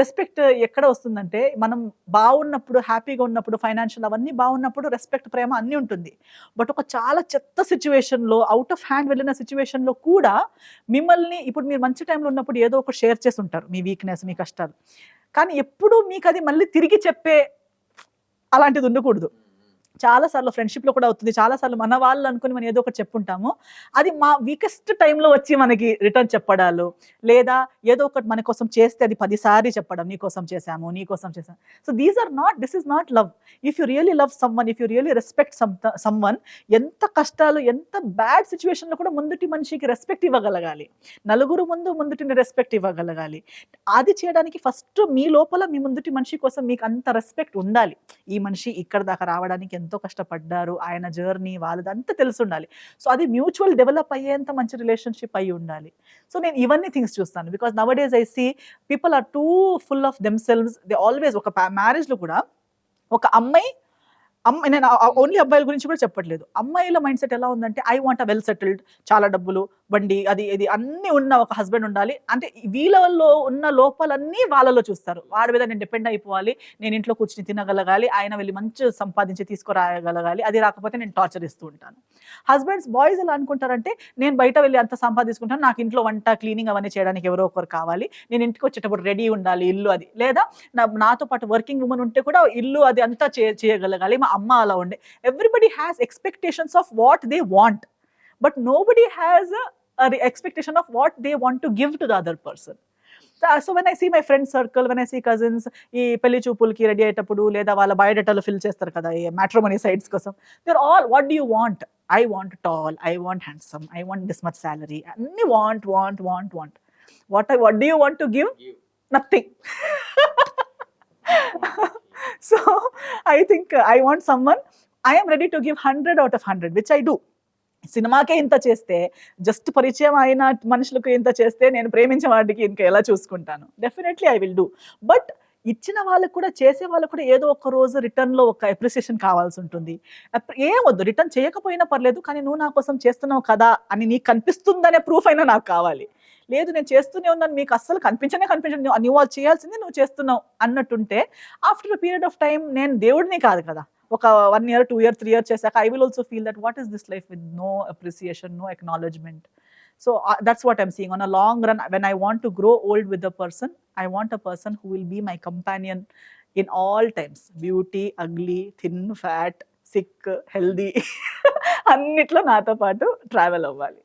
Respect ఎక్కడ వస్తుందంటే, మనం బాగున్నప్పుడు, హ్యాపీగా ఉన్నప్పుడు, ఫైనాన్షియల్ అవన్నీ బాగున్నప్పుడు రెస్పెక్ట్, ప్రేమ అన్నీ ఉంటుంది. బట్ ఒక చాలా చెత్త సిట్యుయేషన్‌లో, ఔట్ ఆఫ్ హ్యాండ్ వెళ్ళిన సిట్యుయేషన్‌లో కూడా మిమ్మల్ని ఇప్పుడు మీరు మంచి టైమ్‌లో ఉన్నప్పుడు ఏదో ఒకటి షేర్ చేసుంటారు. మీ వీక్‌నెస్, మీ కష్టాలు. కానీ ఎప్పుడూ మీకది మళ్ళీ తిరిగి చెప్పే అలాంటిది ఉండకూడదు. చాలా సార్లు ఫ్రెండ్‌షిప్‌లో కూడా అవుతుంది. చాలా సార్లు మన వాళ్ళు అనుకుని మనం ఏదో ఒకటి చెప్పుంటాము. అది మా వీకెస్ట్ టైమ్‌లో వచ్చి మనకి రిటర్న్ చెప్పడాలు, లేదా ఏదో ఒకటి మన కోసం చేస్తే అది 10 సార్లు చెప్పడం. నీకోసం చేశాము, నీకోసం చేశాము. So this is not love. If you really love someone, if you really respect someone, ఎంత కష్టాలు, ఎంత బ్యాడ్ సిట్యుయేషన్‌లో కూడా ముందుటి మనిషికి రెస్పెక్ట్ ఇవ్వగలగాలి. నలుగురు ముందుటిని రెస్పెక్ట్ ఇవ్వగలగాలి. అది చేయడానికి ఫస్ట్ మీ లోపల మీ ముందుటి మనిషి కోసం మీకు అంత రెస్పెక్ట్ ఉండాలి. ఈ మనిషి ఇక్కడి దాకా రావడానికి ఎంతో కష్టపడ్డారు, ఆయన జర్నీ వాళ్ళదంతా తెలిసుండాలి. సో అది మ్యూచువల్ డెవలప్ అయ్యేంత మంచి రిలేషన్‌షిప్ అయ్యి ఉండాలి. సో నేను ఇవన్నీ థింగ్స్ చూస్తాను. Because nowadays I see people are too full of themselves. They always ఒక మ్యారేజ్‌లో కూడా ఒక అమ్మాయి నేను ఓన్లీ అబ్బాయిల గురించి కూడా చెప్పట్లేదు. అమ్మాయిల మైండ్ సెట్ ఎలా ఉందంటే, ఐ వాంట్ వెల్ సెటిల్డ్, చాలా డబ్బులు, బండి, అది ఇది అన్నీ ఉన్న ఒక హస్బెండ్ ఉండాలి. అంటే వీళ్ళలో ఉన్న లోపాలన్నీ వాళ్ళలో చూస్తారు. వాడి మీద నేను డిపెండ్ అయిపోవాలి, నేను ఇంట్లో కూర్చొని తినగలగాలి, ఆయన వెళ్ళి మంచి సంపాదించి తీసుకురాగలగాలి, అది రాకపోతే నేను టార్చర్ ఇస్తూ ఉంటాను. బాయ్స్ ఎలా అనుకుంటారంటే, నేను బయట వెళ్ళి అంత సంపాదించుకుంటాను, నాకు ఇంట్లో వంట, క్లీనింగ్ అవన్నీ చేయడానికి ఎవరో ఒకరు కావాలి, నేను ఇంటికి వచ్చేటప్పుడు రెడీ ఉండాలి, ఇల్లు అది, లేదా నాతో పాటు వర్కింగ్ ఉమెన్ ఉంటే కూడా ఇల్లు అది అంతా చేయగలగాలి. మా అమ్మ అలా ఉండే. Everybody has expectations of what they want, but nobody has expectation of what they want to give to the other person. So when I see my friend circle, when I see cousins, ఈ పెళ్లి చూపులకి ready అయ్యేటప్పుడు, లేదా వాళ్ళ బయోడేటాలో fill చేస్తారు కదా ఈ matrimony sites కోసం, they're all, what do you want? I want tall, I want handsome, I want this much salary, అన్ని want. What do you want to give? Nothing. So I think I want someone, I am ready to give 100 out of 100, which I do. సినిమాకే ఇంత చేస్తే, just పరిచయం అయిన మనుషులకు ఇంత చేస్తే, నేను ప్రేమించే వాడికి ఇంకా ఎలా చూసుకుంటాను? Definitely I will do. But ఇచ్చిన వాళ్ళకు కూడా, చేసే వాళ్ళకు కూడా ఏదో ఒక రోజు రిటర్న్‌లో ఒక అప్రిసియేషన్ కావాల్సి ఉంటుంది. ఏమొద్దు, రిటర్న్ చేయకపోయినా పర్లేదు, కానీ నువ్వు నా కోసం చేస్తున్నావు కదా అని నీకు కనిపిస్తుందనే ప్రూఫ్ అయినా నాకు కావాలి. లేదు నేను చేస్తూనే ఉన్నాను, మీకు అస్సలు కనిపించదు, నువ్వు అది చేయాల్సింది నువ్వు చేస్తున్నావు అన్నట్టుంటే, after a period of time, నేను దేవుడిని కాదు కదా, ఒక 1 year, 2 year, 3 year చేశాక I will also feel that what is this life with no appreciation, no acknowledgement. So that's what I'm seeing. On a long run, when I want to grow old with a person, I want a person who will be my companion in all times. Beauty, ugly, thin, fat, sick, healthy అన్నిట్లో నాతో పాటు travel అవ్వాలి.